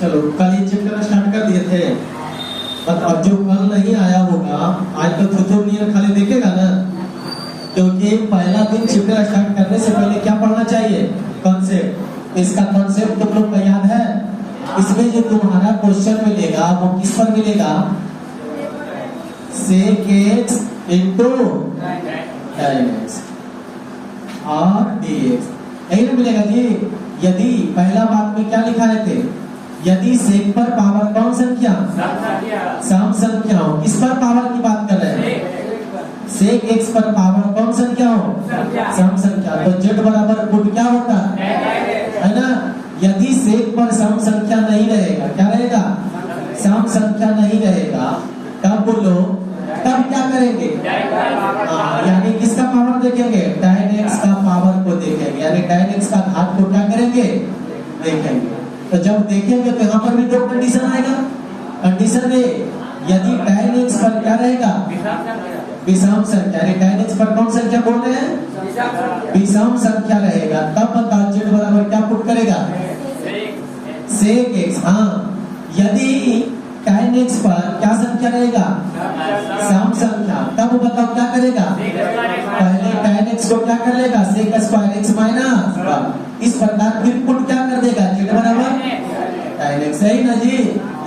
चलो कल ये चैप्टर स्टार्ट कर दिए थे, बट अब जो कल नहीं आया होगा आज तो ट्यूटोरियल खाली देखेगा ना, क्योंकि पहला दिन चैप्टर स्टार्ट करने से पहले क्या पढ़ना चाहिए? कॉन्सेप्ट। इसका कॉन्सेप्ट तुम लोग को याद है? इसमें जो तुम्हारा क्वेश्चन मिलेगा वो किस पर मिलेगा? sec x into tan x और dx, यही ना मिलेगा जी। यदि पहला बात में क्या लिखा है थे? यदि सेक पर पावर कौन संख्या? सम संख्या हो। किस पर पावर की बात कर रहे हैं? सेक एक्स पर पावर कौन संख्या हो? सम संख्या। तो z बराबर पुट क्या होता है ना? यदि सेक पर सम संख्या नहीं रहेगा, क्या रहेगा? सम संख्या नहीं रहेगा, तब बोलो तब क्या करेंगे? यानी किसका पावर देखेंगे? tan x का पावर को देखेंगे, यानी tan x का घात को क्या करेंगे? देखेंगे। तो जब देखेंगे तो यहाँ पर भी दो कंडीशन आएगा। कंडीशन ए, यदि tan x पर क्या रहेगा? विषम संख्या, यानी tan x पर कौन संख्या बोल रहे हैं? विषम संख्या रहेगा, तब बताओ z बराबर क्या पुट करेगा? sec x। हाँ, यदि tan x पर क्या संख्या रहेगा? सम संख्या, तब बताओ क्या करेगा? पहले tan x को क्या कर लेगा? sec स्क्वायर x माइनस, इस प्रकार फिर पुट क्या कर देगा? z बराबर tan x। सही ना जी?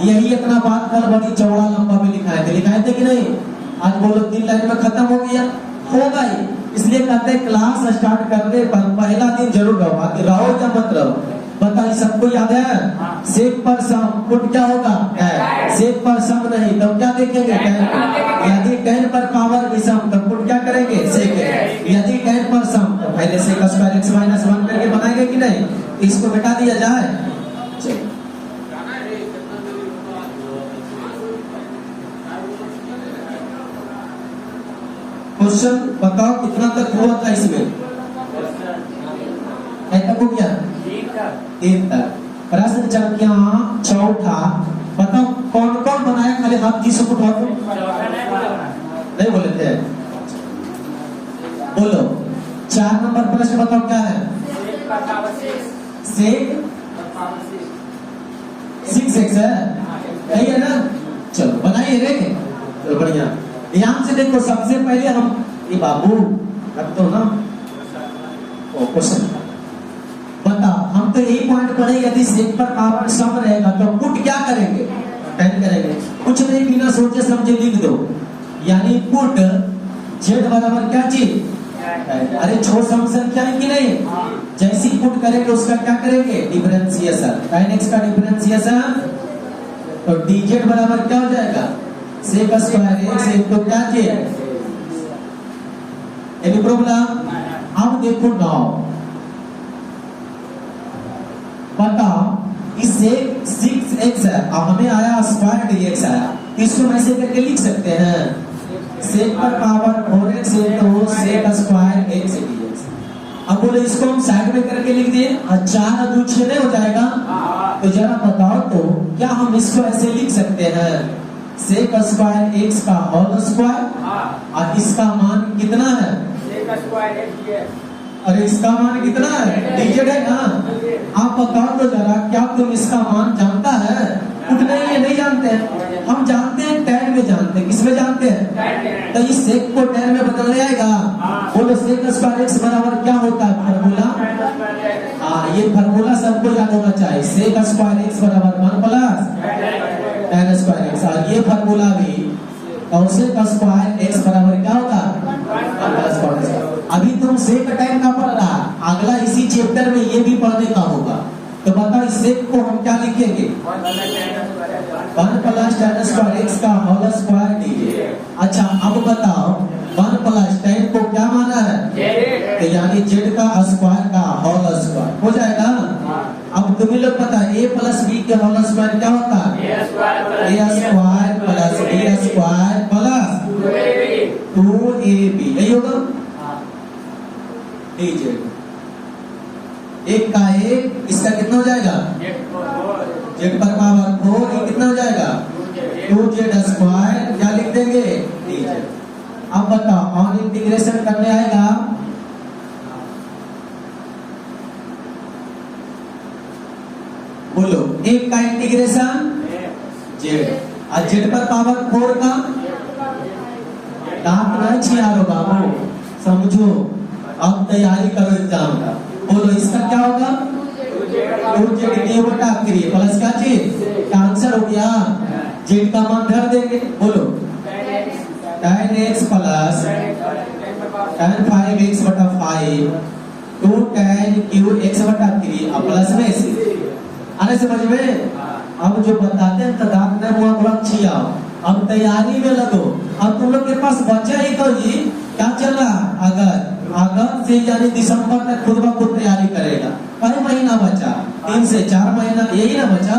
यही इतना बात कल बड़ी चौड़ा लंबा में लिखाए थे कि नहीं? आज बोलो 3 लाइन में खत्म हो गया, होगा ही। इसलिए कहते हैं क्लास स्टार्ट करने पर पहला दिन जरूर रहो, बाकी रहो या मत रहो। बताइए सबको याद है? सेक पर सम पुट क्या होगा? सेक पर सम नहीं तो क्या देखेंगे? यदि tan पर पावर विषम तो पुट क्या करेंगे? सेक। यदि tan पर सम तो पहले सेक स्क्वायर x माइनस 1 करके बनाएंगे कि नहीं? इसको मिटा दिया जाए। क्वेश्चन बताओ कितना तक हुआ था इसमें? तक हो गया? 3 तक। प्रश्न संख्या 4 बताओ कौन कौन बनाया? खाली हाथ जिसको उठाओ तो नहीं बोले थे, बोलो। 4 नंबर प्रश्न बताओ क्या है? सेक 6x है, यही है ना? चलो बनाइए रे, चलो बढ़िया। ध्यान से देखो, सबसे पहले हम ये बाबू रख दो ना क्वेश्चन। बताओ, हम तो यही पॉइंट पढ़े, यदि सेक पर पावर सम रहेगा तो पुट क्या करेंगे? tan करेंगे। कुछ नहीं, बिना सोचे समझे लिख दो, यानी पुट z बराबर क्या चीज? अरे छोड़ सम संख्या है कि नहीं? जैसी पुट करेंगे उसका क्या करेंगे? डिफरेंशिएशन। tan x का डिफरेंशिएशन तो dz बराबर क्या हो जाएगा? सेक स्क्वायर x इनटू क्या चीज? Any problem? अब देखो नाउ, बताओ इस 6x है और हमें आया स्क्वायर dx आया, इसको ऐसे करके लिख सकते हैं सेक पर power 4x into sec square x dx। अब बोले इसको हम साइड में करके लिख दिए, 4 और 2 6 नहीं हो जाएगा? तो जरा बताओ तो क्या हम इसको ऐसे लिख सकते हैं? सेक स्क्वायर x का होल स्क्वायर और इसका मान कितना है? Sec square x। अरे इसका मान कितना है? dz है ना? आप बताओ तो जरा, क्या तुम इसका मान जानता है? कुछ नहीं है, नहीं जानते हैं। हम जानते हैं tan में जानते हैं, किसमें जानते हैं? तो इस सेक को tan में बदलने आएगा। बोलो सेक स्क्वायर x बराबर क्या होता है? फार्मूला, हाँ ये फार्मूला सबको याद होना चाहिए। सेक स्क्वायर x बराबर 1 प्लस tan स्क्वायर x, और ये फार्मूला भी सेक स्क्वायर x बराबर क्या होगा? अभी तुम सेक tan का पढ़ रहा, अगला इसी चैप्टर में ये भी पढ़ने का होगा। तो बताओ इस सेक को हम क्या लिखेंगे? 1 प्लस tan स्क्वायर x का होल स्क्वायर dz। अच्छा अब बताओ 1 प्लस tan को क्या माना है? तो यानी z का स्क्वायर का होल स्क्वायर हो जाएगा। अब तुम्हें लोग पता है a प्लस b के होल स्क्वायर क्या होता है? a square plus b square plus 2ab, यही होगा dz। एक का एक, इसका कितना हो जाएगा? z पर पावर 4, ये कितना हो जाएगा? 2z स्क्वायर, क्या लिख देंगे? dz। अब बताओ और इंटीग्रेशन करने आएगा, बोलो, एक का इंटीग्रेशन जेड, और जेड पर पावर 4 का दांत नहीं छियारो बाबू, समझो। अब तैयारी करो एग्जाम का। बोलो इसका क्या होगा? 2z k बटा 3 प्लस क्या चीज? क्या आंसर हो गया? जेड का मान धर देंगे। बोलो tan x plus tan 5x बटा 5 2 tan q x बटा 3 अब प्लस में से आने समझ में। अब जो बताते हैं तदाद में वो रख छिया। अब तैयारी में लगो। अब तुम लोग के पास बचा ही तो ये क्या चल रहा? अगस्त से यानी दिसंबर तक खुद ब खुद तैयारी करेगा। कई महीना बचा? 3 से 4 महीना, यही ना बचा।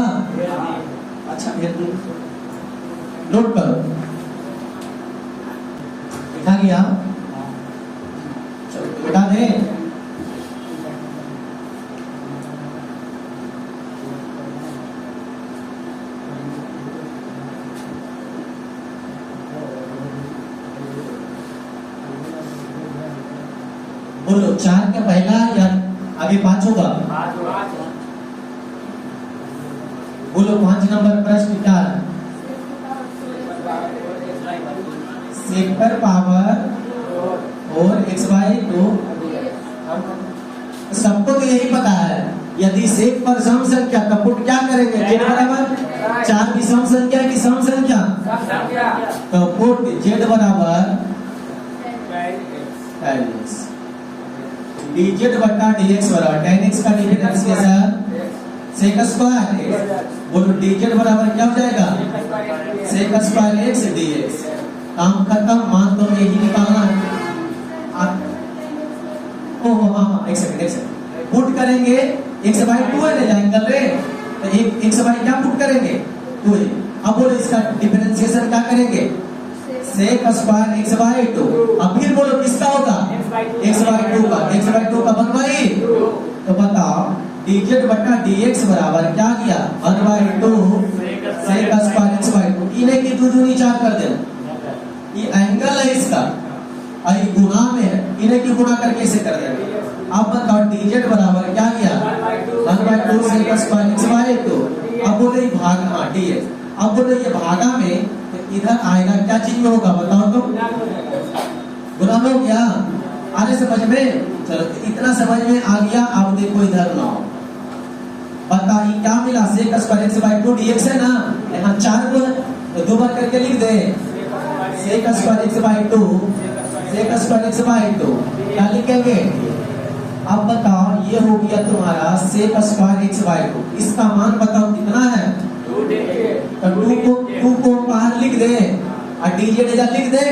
अच्छा नोट करो, लिखा गया? चलो बता दे। बोलो 4 का पहला या आगे 5 होगा? बोलो 5 नंबर प्रश्न क्या है? सेक पर पावर 4x/2। सबको तो यही पता है। यदि सेक पर सम संख्या तो पुट क्या करेंगे? जेड बराबर 4 की सम संख्या की सम संख्या तो पुट जेड बराबर dz बटा dx बराबर tan x का डिफरेंशिएशन sec स्क्वायर x। बोलो dz बराबर क्या हो जाएगा? sec square x dx। काम खत्म। मान तो यही निकालना है। ओहो हाँ एक सेकंड पुट करेंगे x/2 है ना एंगल रे, तो एक x/ क्या पुट करेंगे? 2 है। अब बोलो इसका डिफरेंशिएशन क्या करेंगे? sec square x/2। अब फिर बोलो किसका होगा? x/2 का। x/2 का बनवाई तो बताओ dz बटा dx बराबर क्या किया? 1/2 sec स्क्वायर x/2। इन्हें की 2 दूनी 4 कर दे। ये एंगल है इसका और ये गुना में है। इन्हें की गुना करके इसे कर देंगे। अब बताओ dz बराबर क्या किया? 1/2 sec स्क्वायर x/2। अब बोले भागना dx। अब बोले ये भागा में इधर आएगा क्या चीज में होगा? बताओ तो। गुना में हो गया। आने समझ में? चलो इतना समझ में आ गया। अब देखो इधर ना बताइए क्या मिला? sec स्क्वायर x/2 dx है ना, यहाँ 4 को तो 2 बार करके लिख दे। sec square x/2 sec square x/2 क्या लिखेंगे? अब बताओ ये हो गया तुम्हारा sec स्क्वायर x/2। इसका मान बताओ कितना है? तो 2 को बाहर लिख दे और dz इधर लिख दे।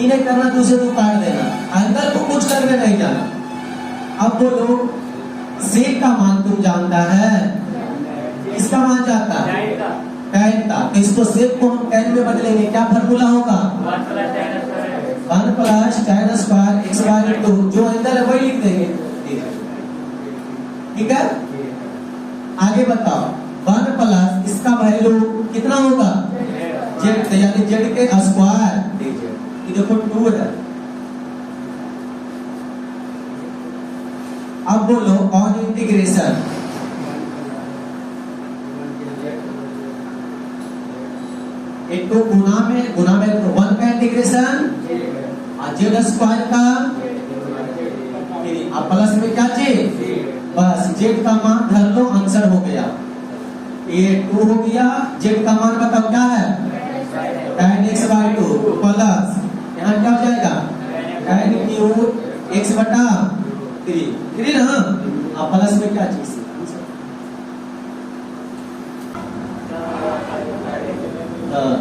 इन्हें करना दूसरे को काट देना। अंदर को कुछ करने नहीं जाना। अब बोलो सेक का मान तुम जानता है, इसका मान जानता है tan का। तो इसको सेक को हम tan में बदलेंगे। क्या फॉर्मूला होगा? 1 प्लस tan स्क्वायर x/2। जो अंदर है वही लिख देंगे। ठीक है? आगे बताओ 1 प्लस इसका वैल्यू कितना होगा? जेड यानी जेड के स्क्वायर dz। ये देखो 2 है। अब बोलो ऑन इंटीग्रेशन एक तो गुना में तो 1 का इंटीग्रेशन और जेड स्क्वायर का अब प्लस में क्या चीज? बस जेड का मान धर लो, आंसर हो गया। ये 2 हो गया। जेड का मान बताओ क्या है? tan x/2 प्लस यहाँ क्या हो जाएगा? tan q x बटा 3 ना। अब प्लस में क्या चीज?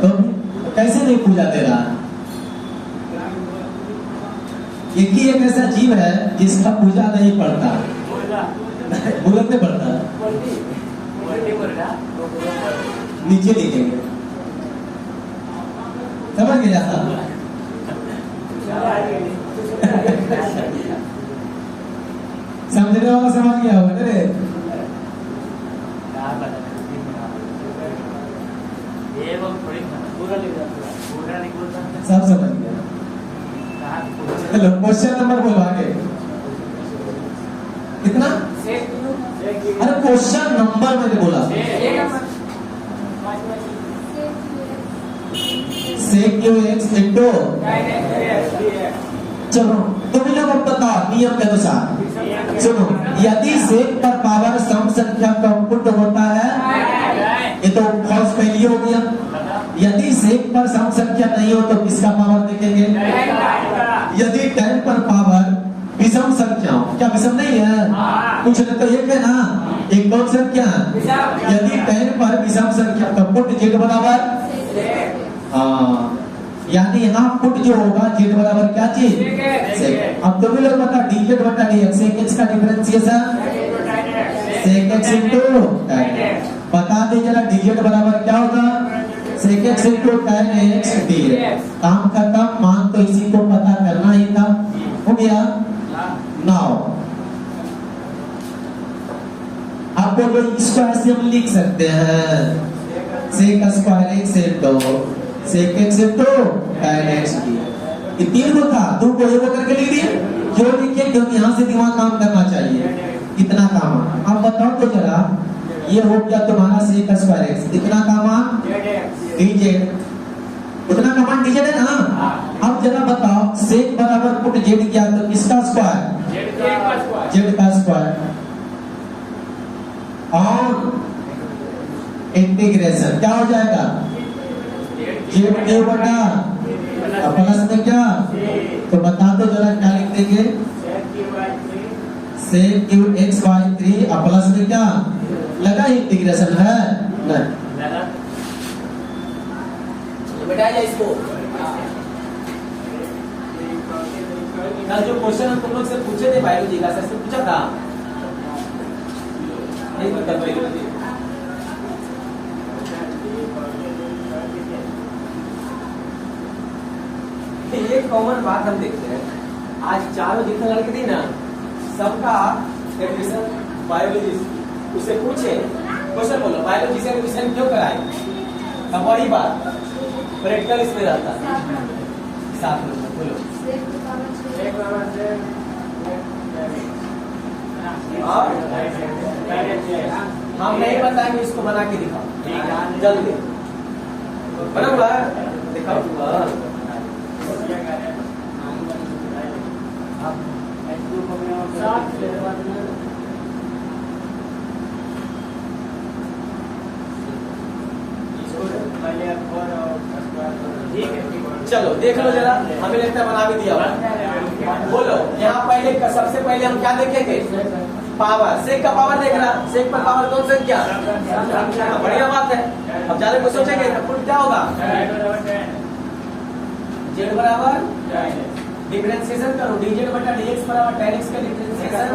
तो कैसे नहीं पूजा दे रहा? एक ही एक ऐसा जीव है जिसका पूजा नहीं पड़ता। बुलंद पड़ता नीचे लिखेंगे। समझ गया? समझने वाला समझ गया होगा रे। सब समझ गया। चलो क्वेश्चन नंबर बोलो आगे। कितना? अरे क्वेश्चन नंबर मैंने बोला, सेक क्यू एक्स इंटू, चलो तुम लोग अब बताओ नियम के अनुसार। सुनो, यदि सेक पर पावर सम संख्या का पुट होता है, ये तो फॉल्स पहली हो गया। यदि सेक पर सम संख्या नहीं हो तो किसका पावर देखेंगे? यदि 10 पर पावर विषम संख्या हो, क्या विषम नहीं है? कुछ नहीं तो एक है ना, एक कौन संख्या? यदि 10 पर विषम संख्या का पुट जेड बराबर, हाँ, यानी यहाँ पुट जो होगा जेड बराबर क्या चीज? सेक। अब तुम लोग बता डीजेड बटा डीएक्स, सेक एक्स का differentiation sec x into tan x। बता दे जरा डीजेड बराबर क्या होगा? Sec x into tan x dx। काम खत्म, मान तो इसी को पता करना ही था, हो गया। नाउ आप बोलो इसको ऐसे हम लिख सकते हैं, sec square x into sec x into tan x dx। ये तीन को था, तू को एक करके लिख दिया, क्यों लिखे? क्योंकि यहाँ से दिमाग काम करना चाहिए, इतना काम। अब बताओ तो जरा, ये हो गया तुम्हारा सेक स्क्वायर एक्स, इतना का मान dz, उतना का मान dz है ना। अब जरा बताओ सेक बराबर पुट जेड किया तो किसका स्क्वायर? जेड का स्क्वायर। और इंटीग्रेशन क्या हो जाएगा? जेड क्यू बटा प्लस में क्या, तो बता दो जरा क्या लिख देंगे? सेक क्यू एक्स बाई 3 प्लस में क्या लगा? इंटीग्रेशन है नहीं, बेटा इसको कल जो क्वेश्चन हम तुम लोग से पूछे थे बायोलॉजी का, सर से पूछा था नहीं बता। एक कॉमन बात हम देखते हैं, आज चारों जितने लड़के थे ना, सबका एडमिशन बायोलॉजी, उससे पूछे क्वेश्चन बोलो बायोलॉजी से एडमिशन क्यों कराए? अब वही बात प्रैक्टिकल इसमें रहता है। साथ में बोलो हम नहीं बताएंगे, इसको बना के दिखाओ जल्दी, बना हुआ दिखाओ। चलो देख लो जरा, हमें लगता है बना भी दिया। बोलो यहाँ पहले सबसे पहले हम क्या देखेंगे? पावर, सेक का पावर देख रहा, सेक पर पावर कौन संख्या? बढ़िया बात है। अब ज्यादा कुछ सोचेंगे तो क्या होगा? जेड बराबर डिफरेंशिएशन करो, डीजेड बटा डीएक्स बराबर tan x का डिफरेंशिएशन,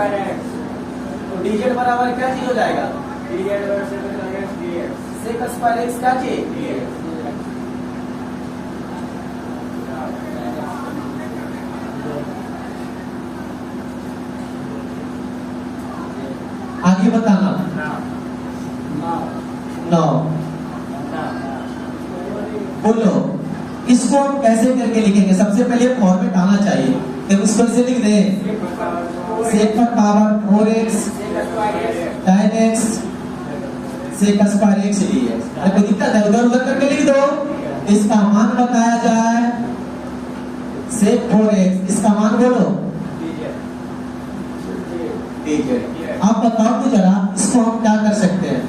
तो डीजेड बराबर क्या चीज हो जाएगा? सेक स्क्वायर एक्स क्या चीज? आगे बताना। नौ बोलो, इसको हम कैसे करके लिखेंगे? सबसे पहले फॉर्मेट आना चाहिए, तो इसको ऐसे लिख दे, सेक पर power 4x tan x sec square x dx। अरे कोई दिक्कत है? उधर उधर करके लिख दो। इसका मान बताया जाए सेक 4x, इसका मान बोलो dz। आप बताओ तो जरा, इसको हम क्या कर सकते हैं?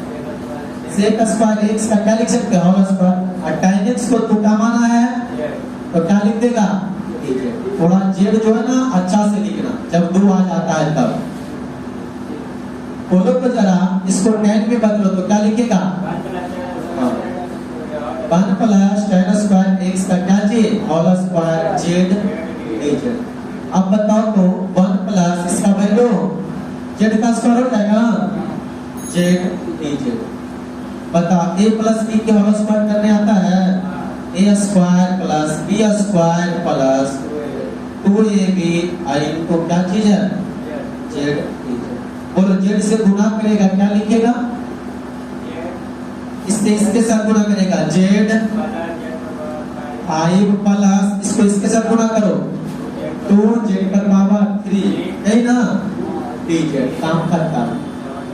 सेक स्क्वायर x का क्या लिख सकते हैं? Whole square. और tan x को तू क्या माना है तो क्या लिख देगा? थोड़ा जेड जो है ना अच्छा से लिखना, जब 2 आ जाता है तब। बोलो तो जरा, इसको tan में बदलो तो क्या लिखेगा? 1 प्लस tan स्क्वायर x का क्या चीज? Whole square z dz। अब बताओ तो 1 प्लस इसका वैल्यू जेड का स्क्वायर हो जाएगा, जेड dz। बता a प्लस b के होल स्क्वायर करने आता है? a square plus b square plus 2ab इनको क्या चीज है? Z dz। बोलो जेड से गुना करेगा क्या लिखेगा? इससे इसके साथ गुना करेगा जेड 5 प्लस इसको इसके साथ गुना करो 2 जेड पर पावर 3, यही ना dz। काम करता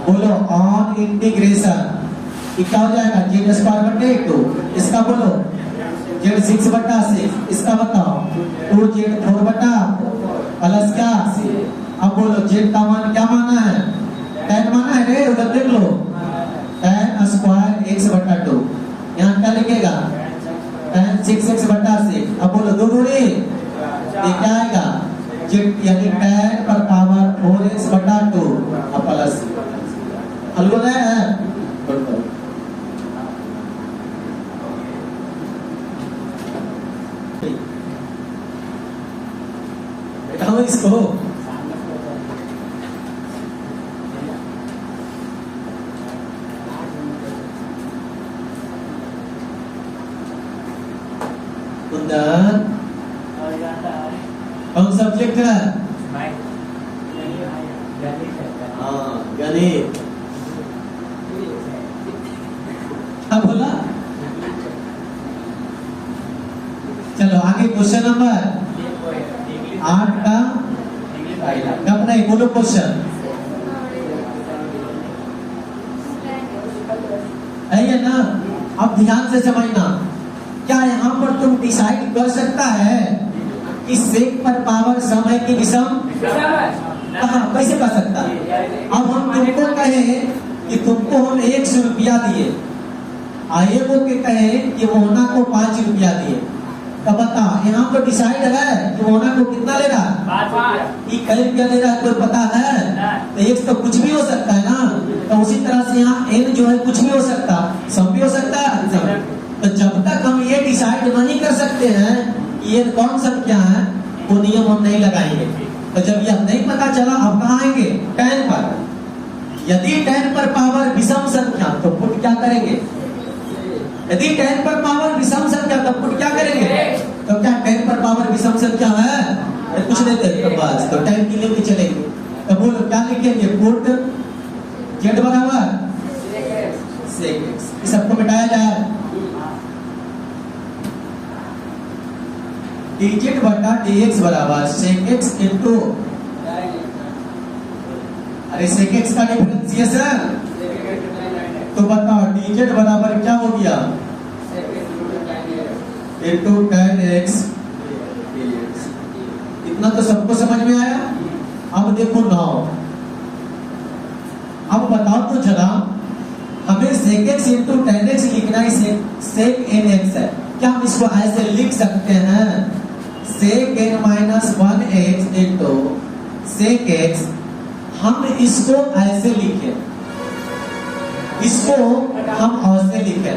बोलो ऑन इंटीग्रेशन ये क्या हो जाएगा जेड स्क्वायर बटे 2 इसका बोलो जेड 6 बटा 6 इसका बताओ 2 जेड 4 बटा प्लस क्या अब बोलो जेड का मान क्या माना है 10 माना है रे उधर देख लो 10 स्क्वायर x बटा 2 यहाँ क्या लिखेगा 10 6x बटा 6 अब बोलो 2 दूरी ये क्या आएगा जेड यानी 10 पर पावर 4x बटा 2 अब प्लस हल हो रहा है बैठाओ इसको कुंदन कौन सब्जेक्ट है हाँ गणित क्या बोला चलो आगे क्वेश्चन नंबर 8 का कब नहीं बोलो क्वेश्चन है ना अब ध्यान से समझना क्या यहाँ पर तुम डिसाइड कर सकता है कि सेक पर पावर सम है कि विषम कहाँ कैसे कर सकता है अब हम तुमको कहे कि तुमको हम 100 रुपया दिए आए वो के कहे कि मोहना को 5 रुपया दिए तो बता यहाँ पर डिसाइड है कि मोहना को कितना ले रहा है ये कई रुपया ले रहा है कोई पता है तो एक तो कुछ भी हो सकता है ना तो उसी तरह से यहाँ n जो है कुछ भी हो सकता सम भी हो सकता है तो जब तक हम ये डिसाइड नहीं कर सकते हैं कि ये कौन संख्या है वो नियम हम नहीं लगाएंगे तो जब यह नहीं पता चला अब कहाँ आएंगे 10 पर यदि 10 पर पावर विषम संख्या तो पुट क्या करेंगे यदि 10 पर पावर विषम संख्या तो पुट क्या करेंगे तो क्या 10 पर पावर विषम संख्या है तो कुछ नहीं देते बस तो 10 के लिए भी चलेंगे तो बोलो क्या लिखेंगे पुट जेड बराबर सेक एक्स इस सबको मिटाया जाए dz बटा dx बराबर sec x इनटू अरे sec x का डिफरेंशिएशन तो बताओ dz बराबर क्या हो गया इनटू tan x dx इतना तो सबको समझ में आया अब देखो नौ अब बताओ तो जरा हमें sec x into tan x लिखना है sec n x है क्या हम इसको ऐसे लिख सकते हैं sec n minus 1x into sec x हम इसको ऐसे लिखे इसको हम ऐसे लिखे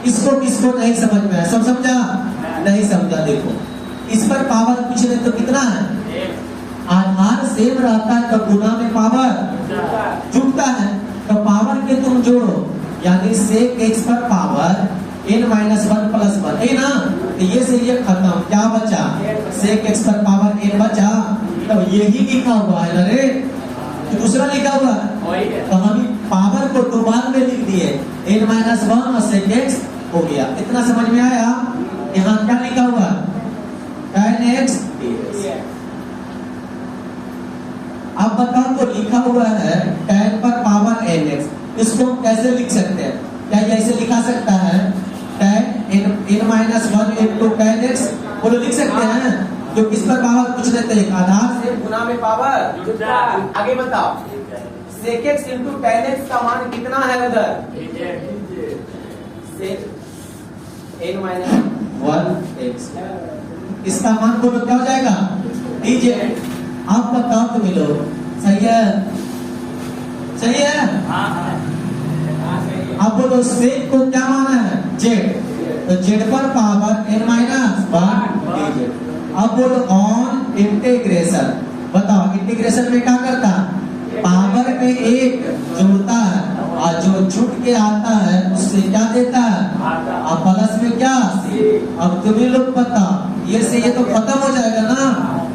इसको किसको नहीं समझ में आया सब समझा नहीं समझा देखो इस पर पावर कुछ नहीं तो कितना है आधार सेम रहता है तो गुना में पावर जुटता है तो पावर के तुम जोड़ो यानी sec x पर पावर n minus 1 plus 1 है ना तो ये से ये खत्म क्या बचा sec x पर पावर n बचा तब यही लिखा हुआ है ना रे तो दूसरा लिखा हुआ है तो हम पावर को दोबारा में लिख दिए n minus 1 और sec x हो गया इतना समझ में आया यहाँ क्या लिखा हुआ tan x अब बताओ तो लिखा हुआ है tan पर पावर nx इसको हम कैसे लिख सकते हैं क्या ये ऐसे लिखा सकता है tan n minus 1 into tan x बोलो लिख सकते हैं जो किस पर पावर कुछ देते हैं आधार से गुना में पावर आगे बताओ sec x into tan x का मान कितना है उधर sec n minus 1x इसका मान बोलो क्या हो जाएगा dz आप बताओ तो मिलो सही है सही है आप बोलो sec को क्या माना है z तो z पर पावर n minus 1 dz अब बोलो ऑन इंटीग्रेशन बताओ इंटीग्रेशन में क्या करता पावर में एक जोड़ता है और जो छूट के आता है उससे क्या देता है और प्लस में क्या अब तुम्हें लोग बताओ ये से ये तो खत्म हो जाएगा ना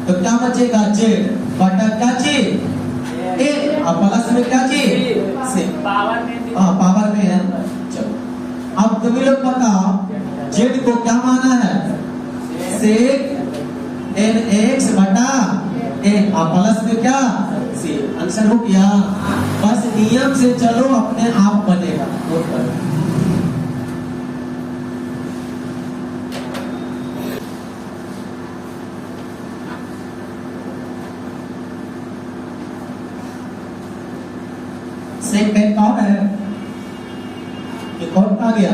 तो क्या बचेगा जेड बटा क्या चीज ए और प्लस में क्या चीज से पावर में है चलो अब तुम्हें लोग बताओ जेड को क्या माना है sec n x बटा ए और प्लस में क्या सी आंसर हो गया। बस नियम से चलो, अपने आप बनेगा। नोट करो। सेक टेन कौन है? ये कौन आ गया?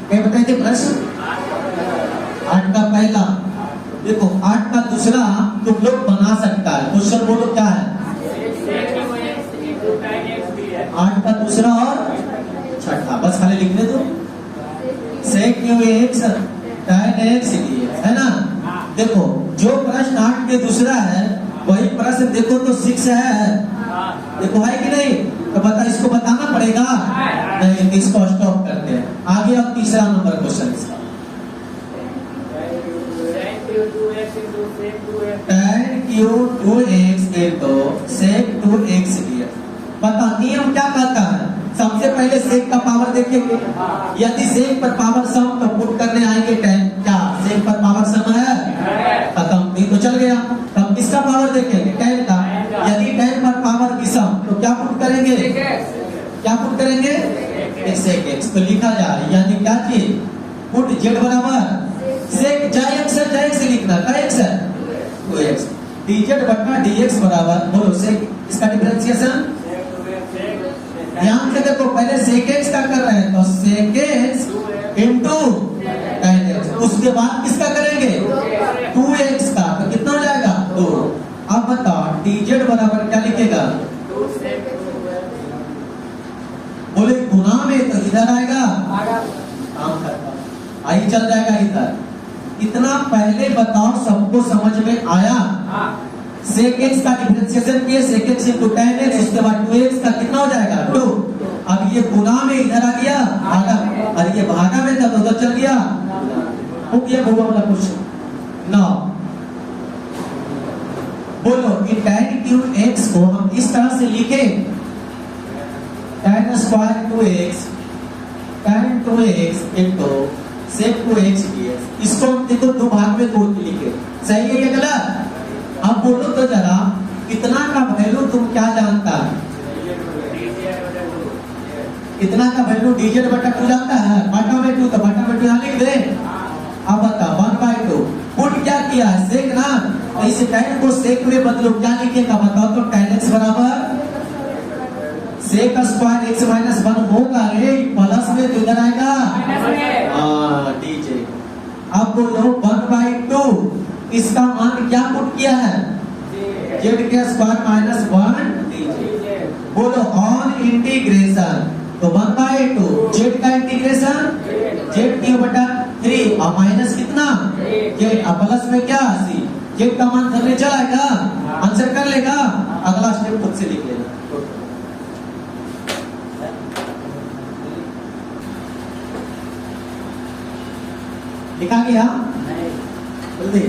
क्या बताए थे प्रश्न? 8 का पहला, देखो 8 का दूसरा तुम लोग बना सकता है। क्वेश्चन बोलो क्या है? 8 का दूसरा और छठा, बस खाली लिखने दो। Sec cube x tan x dx, है ना? देखो जो प्रश्न 8 के दूसरा है वही प्रश्न देखो तो 6 है। देखो है कि नहीं? तो बता, इसको बताना पड़ेगा नहीं, इसको स्टॉप करते हैं। आगे अब तीसरा नंबर क्वेश्चन इसका, tan q 2x into sec 2x dx। बता नियम क्या कहता है? सबसे पहले सेक का पावर देखेंगे, यदि सेक पर पावर सम तो पुट करने आएंगे tan, क्या सेक पर पावर सम है? खत्म, नहीं तो चल गया। तब किसका पावर देखेंगे? tan का। यदि tan पर पावर विषम तो क्या पुट करेंगे? क्या पुट करेंगे? सेक x। तो लिखा जाए यानी क्या चीज? पुट z बराबर सेक x लिखना, क्या x है? 2x dz बटा dx बराबर, बोलो सेक, इसका डिफरेंशिएशन ध्यान से देखो। पहले सेक एक्स का कर रहे हैं तो sec x into tan x, उसके बाद किसका करेंगे? 2x का, तो कितना हो जाएगा? 2। अब बताओ dz बराबर क्या लिखेगा? बोले गुना में तो इधर आएगा, काम करता आई चल जाएगा इधर। इतना पहले बताओ, सबको समझ में आया? सेक एक्स का डिफरेंशिएशन किए, sec x into tan x, उसके बाद 2x का कितना हो जाएगा? 2। अब ये गुना में इधर आ गया भागा, और ये भागा में था तो उधर चल गया। हो गया बहुआ वाला क्वेश्चन। नाउ बोलो कि tan क्यूब x को हम इस तरह से लिखे, tan square 2x tan 2x into sec 2x dx। इसको हम देखो दो भाग में तोड़ के लिखे, सही है या गलत? अब बोलो तो जरा, इतना का वैल्यू तुम क्या जानता है? इतना का वैल्यू dz बटा 2 जानता है? बटा में 2, तो बटा में 2 यहाँ लिख दे। अब बता 1/2 पुट क्या किया? सेक ना, तो इस tan को सेक में बदलो, क्या लिखेगा बताओ? तो tan x बराबर सेक स्क्वायर x माइनस 1 होगा रे, प्लस में तो इधर आएगा dz। अब बोलो 1/2, इसका मान क्या पुट किया है? z के स्क्वायर माइनस 1 dz। बोलो ऑन इंटीग्रेशन, तो 1/2 z का इंटीग्रेशन z क्यूब बटा 3 और माइनस कितना z, और प्लस में क्या c, z का मान धरने चलाएगा, आंसर कर लेगा। अगला स्टेप खुद से लिख लेना। लिखा गया? जल्दी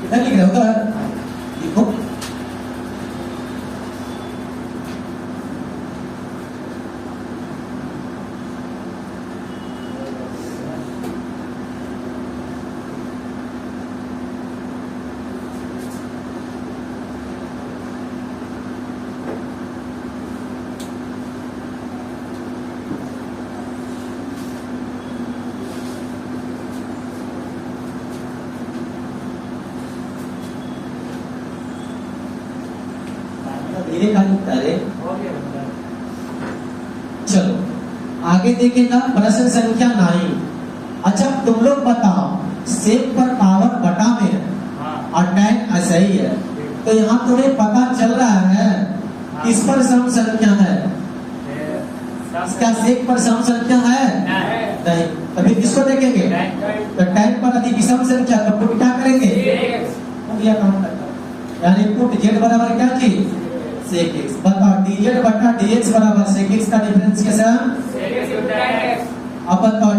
इधर लिख रहे हो, उधर लिखो। धीरे का लिखता है। चलो आगे देखेगा प्रश्न संख्या 9। अच्छा तुम लोग बताओ, सेक पर पावर बटा में है और tan ऐसा ही है, तो यहाँ तुम्हें पता चल रहा है किस पर सम संख्या है? क्या सेक पर सम संख्या है? नहीं। तभी किसको देखेंगे? तो tan पर यदि विषम संख्या तो पुट क्या करेंगे? यह काम करता है, यानी पुट z बराबर क्या चीज? सेक x। बताओ dz बटा dx बराबर सेक x का डिफरेंशिएशन अब बताओ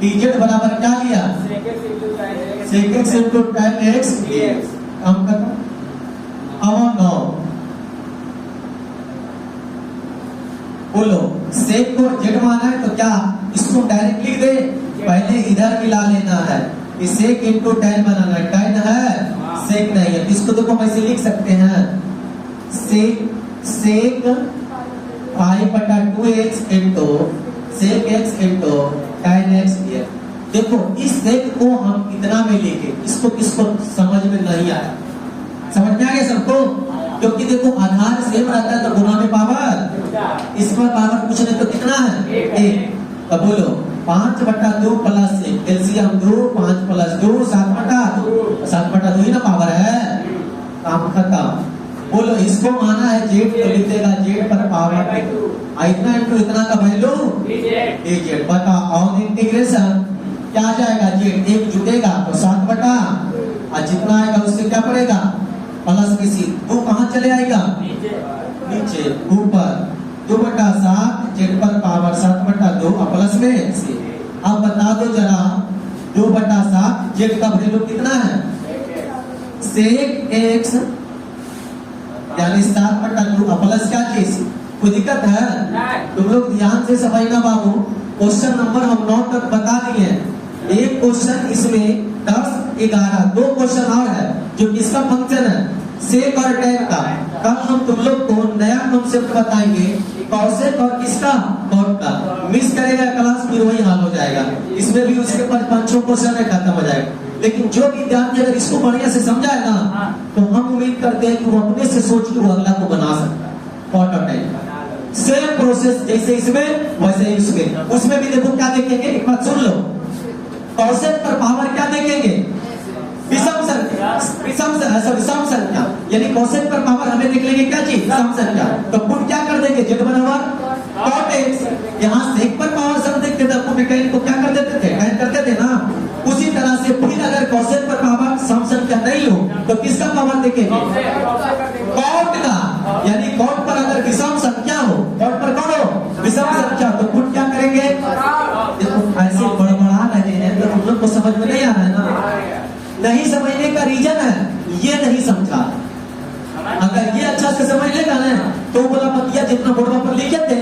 dz बराबर क्या लिया? सेक x into tan x dx। काम करता बोलो सेक को जेड माना है तो क्या इसको डायरेक्ट लिख दे, पहले इधर मिला लेना है। सेक इंटू टेन बनाना है, टेन है सेक नहीं है, इसको देखो हम ऐसे लिख सकते हैं sec 5/2x into sec x into tan x. देखो इस सेक को हम इतना में लिखे, इसको किसको समझ में नहीं आया, समझ में आ गया सबको? क्योंकि देखो आधार सेम रहता है तो गुना में पावर, इस पर पावर कुछ नहीं तो कितना है 1। अब बोलो 5/2 प्लस 1 एलसीएम 2, 5 + 2 7/2, 7/2 ही ना पावर है, काम खत्म। बोलो इसको माना है जेड तो लिख देगा जेड पर पावर इतना इंटू इतना का वैल्यू जेड। बता और इंटीग्रेशन क्या आ जाएगा, जेड 1 जुटेगा तो 7/, और जितना आएगा उससे क्या पड़ेगा प्लस के सी, वो कहाँ चले आएगा नीचे, ऊपर 2/7 जेड पर पावर 7/2 और प्लस में सी। अब बता दो जरा 2/7 जेड का वैल्यू कितना है, सेक एक्स यानी 7/2 और प्लस क्या चीज, कोई दिक्कत है? तुम लोग ध्यान से समझना बाबू, क्वेश्चन नंबर हम 9 तक बता दिए, एक क्वेश्चन इसमें 10 11 दो क्वेश्चन और है जो किसका फंक्शन है, सेक और टेन का। कल हम तुम लोग को नया कॉन्सेप्ट बताएंगे कॉसेक और किसका कॉट का। मिस करेगा क्लास फिर वही हाल हो जाएगा, इसमें भी उसके पास 5-6 क्वेश्चन है, खत्म हो जाएगा। लेकिन जो विद्यार्थी अगर इसको बढ़िया से समझाए ना तो हम उम्मीद करते हैं कि वो अपने से सोच के वो अगला को बना सकता है। कॉट और टेन सेम प्रोसेस जैसे इसमें वैसे ही उसमें, उसमें भी देखो क्या देखेंगे, एक बात सुन लो, कॉसेक पर पावर क्या देखेंगे, विषम संख्या, यानी कॉसेक पर पावर हमें देख लेंगे क्या चीज, विषम संख्या। तो पुट क्या कर देंगे, जेड बराबर कॉट एक्स। यहाँ सेक पर पावर सब देखते थे, पुट टेन को क्या कर देते थे, ऐड करते थे ना। उसी तरह से फिर अगर कॉसेक पर पावर सम संख्या नहीं हो तो किसका पावर देखेंगे, कॉट का। यानी कॉट पर अगर विषम संख्या हो, कॉट पर कौन हो विषम संख्या, तो पुट क्या करेंगे, देखो ऐसे बड़बड़ा रहे हैं तो तुम लोग को समझ में नहीं आ रहा है ना। नहीं समझने का रीजन है ये नहीं समझा, अगर ये अच्छा से समझ लेगा ना तो बोला पतिया जितना बोर्ड पर लिखे थे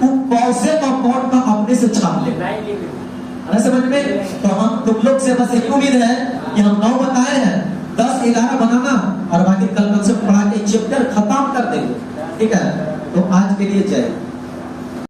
वो कॉसेक और कॉट का अपने से छाप ले समझ में। तो हम तुम लोग से बस एक उम्मीद है कि हम 9 बताए हैं, 10 11 बनाना और बाकी कल से पढ़ा के चैप्टर खत्म कर देंगे, ठीक है। तो आज के लिए जय।